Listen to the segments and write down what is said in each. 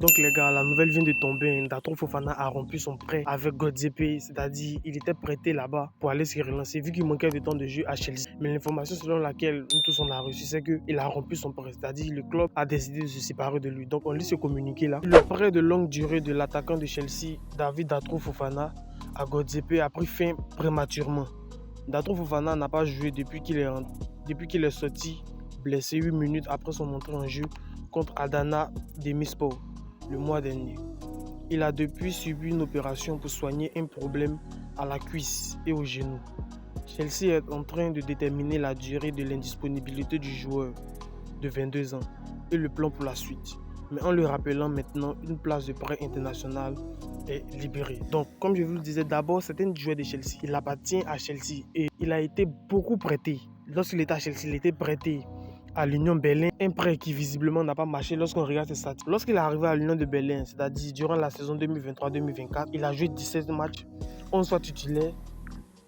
Donc les gars, la nouvelle vient de tomber. Datro Fofana a rompu son prêt avec Godzepe, c'est-à-dire il était prêté là-bas pour aller se relancer vu qu'il manquait de temps de jeu à Chelsea. Mais l'information selon laquelle nous tous on a reçu, c'est qu'il a rompu son prêt, c'est-à-dire le club a décidé de se séparer de lui. Donc on lit ce communiqué là. Le prêt de longue durée de l'attaquant de Chelsea, David Datro Fofana, à Godzepe a pris fin prématurément. Datro Fofana n'a pas joué depuis qu'il est sorti blessé 8 minutes après son entrée en jeu contre Adana Demirspor le mois dernier. Il a depuis subi une opération pour soigner un problème à la cuisse et au genou. Chelsea est en train de déterminer la durée de l'indisponibilité du joueur de 22 ans et le plan pour la suite. Mais en le rappelant maintenant, une place de prêt international est libérée. Donc, comme je vous le disais, d'abord, c'est un joueur de Chelsea. Il appartient à Chelsea et il a été beaucoup prêté. Lorsqu'il était à Chelsea, il était prêté à l'Union Berlin, un prêt qui visiblement n'a pas marché lorsqu'on regarde ses stats. Lorsqu'il est arrivé à l'Union de Berlin, c'est-à-dire durant la saison 2023-2024, il a joué 17 matchs, 11 fois titulaire,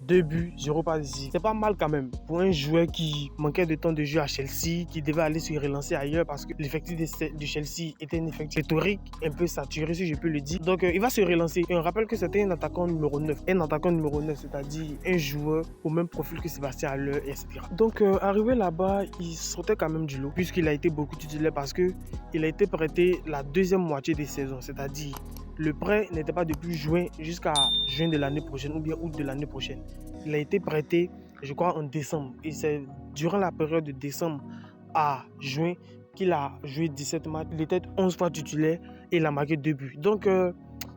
2 buts, 0 pas décisif. C'est pas mal quand même pour un joueur qui manquait de temps de jeu à Chelsea, qui devait aller se relancer ailleurs parce que l'effectif de Chelsea était un effectif rhétorique, un peu saturé si je peux le dire. Donc il va se relancer. Et on rappelle que c'était un attaquant numéro 9. Un attaquant numéro 9, c'est-à-dire un joueur au même profil que Sébastien Haller, etc. Donc arrivé là-bas, il sortait quand même du lot puisqu'il a été beaucoup titulaire parce qu'il a été prêté la deuxième moitié des saisons, c'est-à-dire le prêt n'était pas depuis juin jusqu'à juin de l'année prochaine ou bien août de l'année prochaine. Il a été prêté, je crois, en décembre. Et c'est durant la période de décembre à juin qu'il a joué 17 matchs. Il était 11 fois titulaire et il a marqué 2 buts. Donc,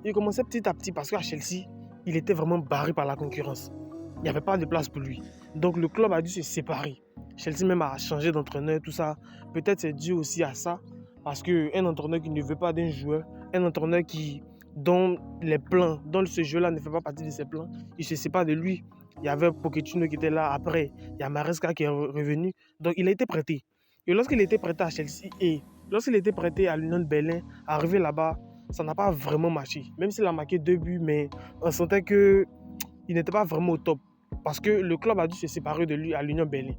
il commençait petit à petit parce qu'à Chelsea, il était vraiment barré par la concurrence. Il n'y avait pas de place pour lui. Donc, le club a dû se séparer. Chelsea même a changé d'entraîneur, tout ça. Peut-être c'est dû aussi à ça. Parce qu'un entraîneur qui ne veut pas d'un joueur, un entraîneur dont les plans, dont ce jeu-là ne fait pas partie de ses plans, il ne se sépare de lui. Il y avait Pochettino qui était là après, il y a Maresca qui est revenu. Donc il a été prêté. Et lorsqu'il était prêté à Chelsea et lorsqu'il était prêté à l'Union de Berlin, arrivé là-bas, ça n'a pas vraiment marché. Même s'il a marqué 2 buts, mais on sentait qu'il n'était pas vraiment au top. Parce que le club a dû se séparer de lui à l'Union Berlin.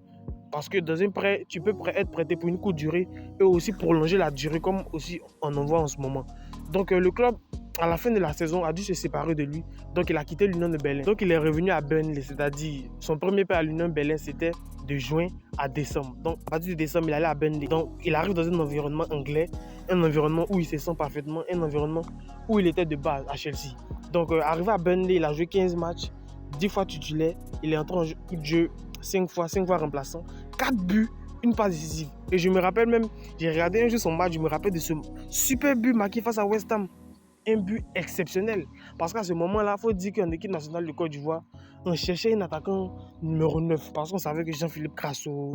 Parce que dans un prêt, tu peux être prêté pour une courte durée et aussi prolonger la durée comme aussi on en voit en ce moment. Donc le club, à la fin de la saison, a dû se séparer de lui. Donc il a quitté l'Union de Berlin. Donc il est revenu à Burnley, c'est-à-dire son premier pas à l'Union de Berlin, c'était de juin à décembre. Donc à partir de décembre, il allait à Burnley. Donc il arrive dans un environnement anglais, un environnement où il se sent parfaitement, un environnement où il était de base à Chelsea. Donc arrivé à Burnley, il a joué 15 matchs, 10 fois titulaire, il est entré en jeu 5 fois remplaçant, 4 buts, une passe décisive. Et je me rappelle même, j'ai regardé un jour son match, je me rappelle de ce super but marqué face à West Ham. Un but exceptionnel. Parce qu'à ce moment-là, il faut dire qu'en équipe nationale de Côte d'Ivoire, on cherchait un attaquant numéro 9. Parce qu'on savait que Jean-Philippe Crasso,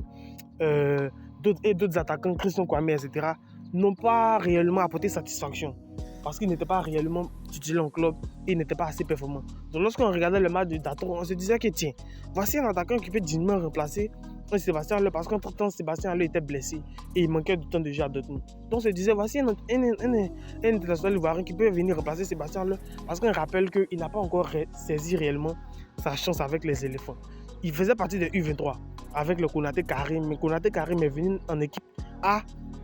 d'autres attaquants, Christian Kwame, etc., n'ont pas réellement apporté satisfaction. Parce qu'ils n'étaient pas réellement titulaires en club et n'étaient pas assez performants. Donc lorsqu'on regardait le match de Datro, on se disait que tiens, voici un attaquant qui peut dignement remplacer Sébastien Haller, parce qu'entre-temps, Sébastien Haller était blessé et il manquait de temps de jeu à Dortmund. Donc on se disait, voici un international ivoirien qui peut venir remplacer Sébastien Haller, parce qu'on rappelle qu'il n'a pas encore saisi réellement sa chance avec les éléphants. Il faisait partie des U23 avec le Konaté Karim, mais Konaté Karim est venu en équipe A,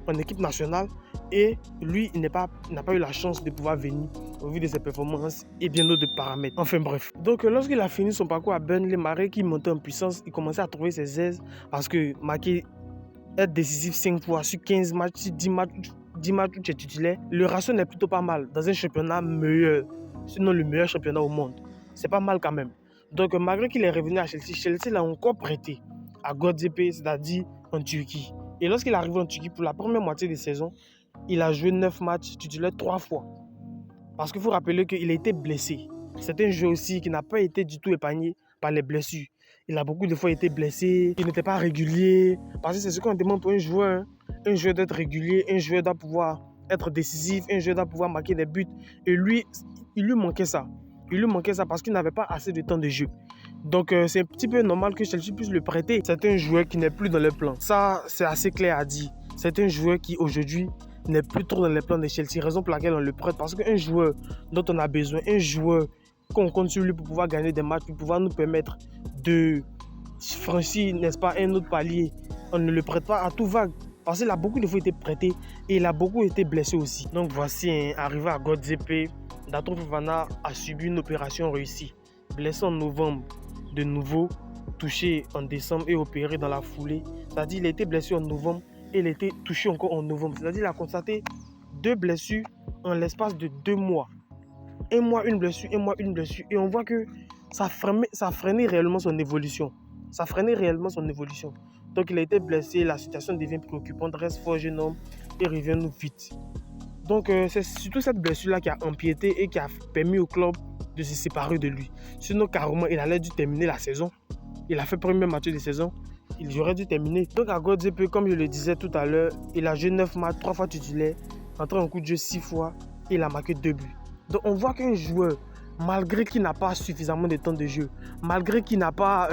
en équipe nationale, et lui, il n'a pas eu la chance de pouvoir venir au vu de ses performances et bien d'autres paramètres. Enfin bref. Donc lorsqu'il a fini son parcours à Burnley, Maré qui montait en puissance, il commençait à trouver ses aises parce que marquer être décisif 5 fois sur 15 matchs, sur 10 matchs où tu es titulaire, le ratio n'est plutôt pas mal dans un championnat meilleur, sinon le meilleur championnat au monde. C'est pas mal quand même. Donc malgré qu'il est revenu à Chelsea l'a encore prêté à Godzepe, c'est-à-dire en Turquie. Et lorsqu'il est arrivé en Turquie pour la première moitié de saison, il a joué 9 matchs titulaires 3 fois. Parce qu'il faut rappeler qu'il a été blessé. C'est un joueur aussi qui n'a pas été du tout épargné par les blessures. Il a beaucoup de fois été blessé, il n'était pas régulier. Parce que c'est ce qu'on demande pour un joueur. Un joueur d'être régulier, un joueur doit pouvoir être décisif, un joueur doit pouvoir marquer des buts. Et lui, il lui manquait ça. Il lui manquait ça parce qu'il n'avait pas assez de temps de jeu. Donc c'est un petit peu normal que Chelsea puisse le prêter. C'est un joueur qui n'est plus dans les plans. Ça, c'est assez clair à dire. C'est un joueur qui aujourd'hui n'est plus trop dans les plans de Chelsea, raison pour laquelle on le prête, parce qu'un joueur dont on a besoin, un joueur qu'on compte sur lui pour pouvoir gagner des matchs, pour pouvoir nous permettre de franchir, n'est-ce pas, un autre palier, on ne le prête pas à tout va. Parce qu'il a beaucoup de fois été prêté et il a beaucoup été blessé aussi. Donc voici, arrivé à Godzepe, Datro Fofana a subi une opération réussie. Blessé en novembre, de nouveau touché en décembre et opéré dans la foulée. C'est-à-dire qu'il a été blessé en novembre et il a été touché encore en novembre. C'est-à-dire qu'il a constaté 2 blessures en l'espace de 2 mois. 1 mois, une blessure, 1 mois, une blessure. Et on voit que ça freinait réellement son évolution. Donc il a été blessé, la situation devient préoccupante, reste fort jeune homme et revient-nous vite. Donc c'est surtout cette blessure-là qui a empiété et qui a permis au club de se séparer de lui. Sinon carrément, il allait dû terminer la saison. Il a fait premier match de saison, il aurait dû terminer. Donc à Godzepe, comme je le disais tout à l'heure, il a joué 9 matchs, 3 fois titulaire, entré en coup de jeu 6 fois et il a marqué 2 buts. Donc on voit qu'un joueur, malgré qu'il n'a pas suffisamment de temps de jeu, malgré qu'il n'a pas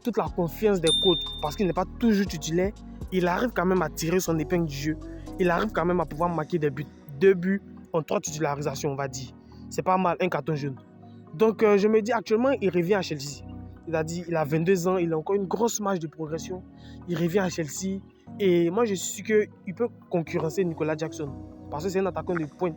toute la confiance des coachs, parce qu'il n'est pas toujours titulaire, il arrive quand même à tirer son épingle du jeu. Il arrive quand même à pouvoir marquer des buts. 2 buts en 3 titularisations, on va dire. C'est pas mal, un carton jaune. Donc je me dis actuellement, il revient à Chelsea. C'est-à-dire, il a 22 ans, il a encore une grosse marge de progression. Il revient à Chelsea. Et moi, je suis sûr qu'il peut concurrencer Nicolas Jackson. Parce que c'est un attaquant de pointe.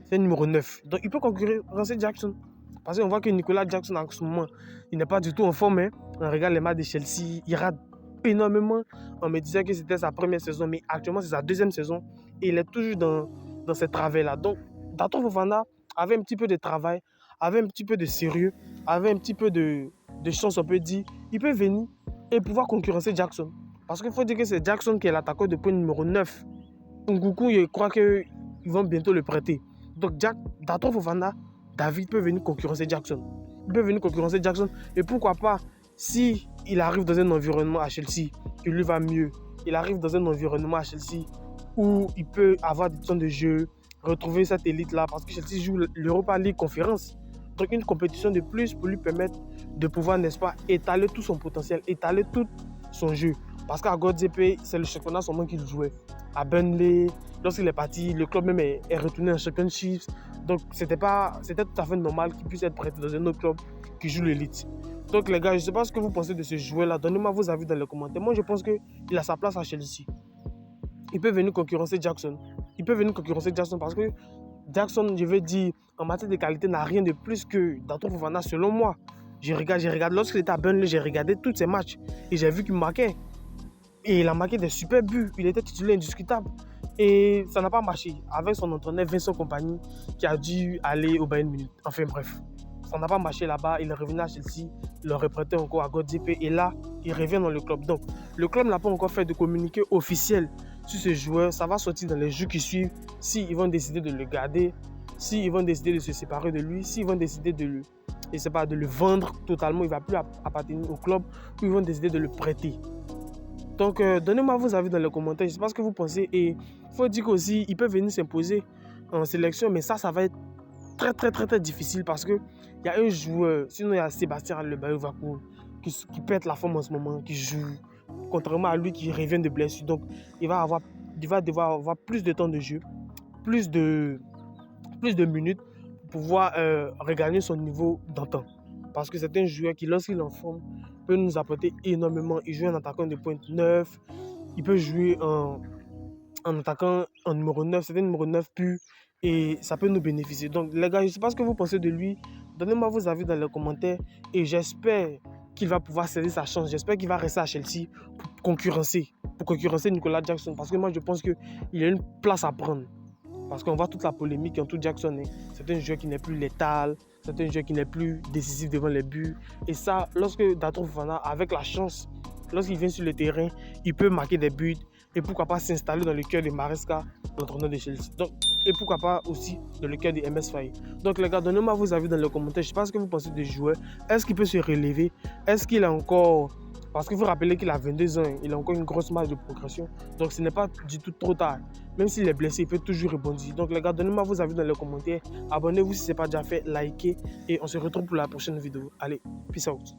C'est un numéro 9. Donc, il peut concurrencer Jackson. Parce qu'on voit que Nicolas Jackson, en ce moment, il n'est pas du tout en forme. Hein. On regarde les matchs de Chelsea. Il rate énormément. On me disait que c'était sa première saison. Mais actuellement, c'est sa deuxième saison. Et il est toujours dans ce travail-là. Donc, Datro Fofana avait un petit peu de travail, avait un petit peu de sérieux, avait un petit peu de chance, on peut dire. Il peut venir et pouvoir concurrencer Jackson. Parce qu'il faut dire que c'est Jackson qui est l'attaquant de point numéro 9. Ngoukou, je crois qu'ils vont bientôt le prêter. Donc, Datro Fofana, David peut venir concurrencer Jackson. Il peut venir concurrencer Jackson. Et pourquoi pas, si il arrive dans un environnement à Chelsea qui lui va mieux, il arrive dans un environnement à Chelsea où il peut avoir du temps de jeu, retrouver cette élite-là, parce que Chelsea joue l'Europa League Conférence. Donc une compétition de plus pour lui permettre de pouvoir, n'est-ce pas, étaler tout son potentiel, étaler tout son jeu. Parce qu'à Godzepe, c'est le championnat seulement qu'il jouait. À Burnley, lorsqu'il est parti, le club même est retourné en Championship. Donc c'était tout à fait normal qu'il puisse être prêté dans un autre club qui joue l'élite. Donc les gars, je ne sais pas ce que vous pensez de ce joueur-là. Donnez-moi vos avis dans les commentaires. Moi, je pense qu'il a sa place à Chelsea. Il peut venir concurrencer Jackson. Parce que Jackson, je veux dire, en matière de qualité, n'a rien de plus que Datro Fofana, selon moi. J'ai regardé, lorsqu'il était à Burnley, j'ai regardé tous ses matchs et j'ai vu qu'il marquait. Et il a marqué des super buts. Il était titulaire indiscutable. Et ça n'a pas marché avec son entraîneur Vincent Kompany qui a dû aller au Bayern Munich. Enfin bref, ça n'a pas marché là-bas. Il est revenu à Chelsea, il l'a prêté encore à Godzepe et là, il revient dans le club. Donc, le club n'a pas encore fait de communiqué officiel sur ce joueur. Ça va sortir dans les jours qui suivent. S'ils vont décider de le garder, s'ils vont décider de se séparer de lui, s'ils vont décider de le vendre totalement, il ne va plus appartenir au club, ou ils vont décider de le prêter. Donc, donnez-moi vos avis dans les commentaires. Je ne sais pas ce que vous pensez. Et il faut dire qu'aussi, il peut venir s'imposer en sélection. Mais ça va être très, très, très, très difficile parce qu'il y a un joueur, sinon il y a Sébastien Haller-Vacourt qui pète la forme en ce moment, qui joue. Contrairement à lui qui revient de blessure. Donc, il va devoir avoir plus de temps de jeu, plus de minutes pour pouvoir regagner son niveau d'antan. Parce que c'est un joueur qui, lorsqu'il est en forme, peut nous apporter énormément. Il joue un attaquant de pointe 9. Il peut jouer en attaquant en numéro 9. C'est un numéro 9 pur. Et ça peut nous bénéficier. Donc les gars, je ne sais pas ce que vous pensez de lui. Donnez-moi vos avis dans les commentaires. Et j'espère qu'il va pouvoir saisir sa chance. J'espère qu'il va rester à Chelsea pour concurrencer Nicolas Jackson. Parce que moi, je pense qu'il a une place à prendre. Parce qu'on voit toute la polémique en tout Jackson. C'est un joueur qui n'est plus létal. C'est un joueur qui n'est plus décisif devant les buts. Et ça, lorsque Datro Fofana, avec la chance, lorsqu'il vient sur le terrain, il peut marquer des buts. Et pourquoi pas s'installer dans le cœur de Maresca, l'entraîneur de Chelsea. Donc, et pourquoi pas aussi dans le cœur de MS Faye. Donc les gars, donnez-moi vos avis dans les commentaires. Je ne sais pas ce que vous pensez du joueur. Est-ce qu'il peut se relever? Est-ce qu'il a encore... Parce qu'il faut rappeler qu'il a 22 ans, il a encore une grosse marge de progression. Donc ce n'est pas du tout trop tard. Même s'il est blessé, il peut toujours rebondir. Donc les gars, donnez-moi vos avis dans les commentaires. Abonnez-vous si ce n'est pas déjà fait, likez. Et on se retrouve pour la prochaine vidéo. Allez, peace out.